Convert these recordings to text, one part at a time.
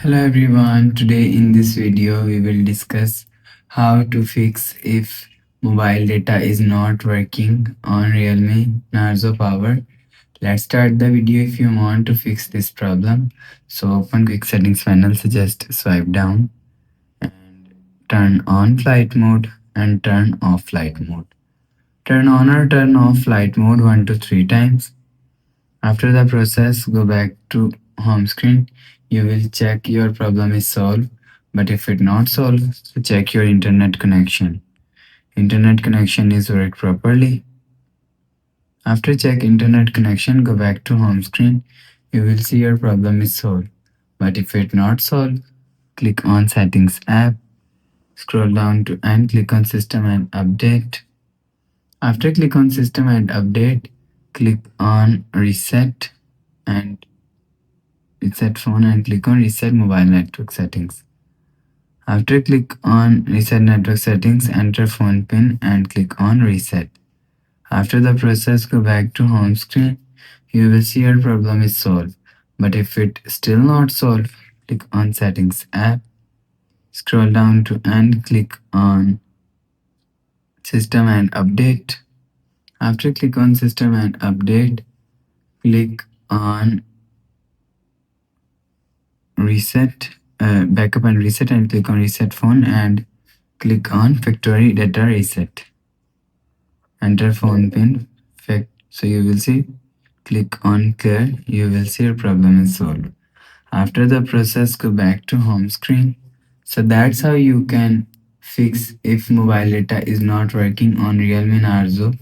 Hello everyone, today in this video we will discuss how to fix if mobile data is not working on Realme Narzo Power. Let's start the video. If you want to fix this problem, so open quick settings panel, so just swipe down and turn on flight mode and turn off flight mode. Turn on or turn off flight mode 1 to 3 times. After the process, go back to home screen. You will check your problem is solved. But if it not solved, so check your internet connection. Internet connection is work properly. After check internet connection, go back to home screen. You will see your problem is solved. But if it not solved, click on settings app. Scroll down to and click on system and update. After click on system and update, click on reset and reset phone and click on reset mobile network settings. After click on reset network settings, enter phone pin and click on reset. After the process, go back to home screen. You will see your problem is solved. But if it still not solved, click on settings app. Scroll down to and click on system and update. After click on system and update, click on reset backup and reset and click on reset phone and click on factory data reset. Enter phone pin so you will see, click on clear. You will see your problem is solved. After the process, go back to home screen. So that's how you can fix if mobile data is not working on Realme Narzo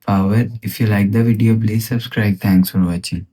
Power. If you like the video, please subscribe. Thanks for watching.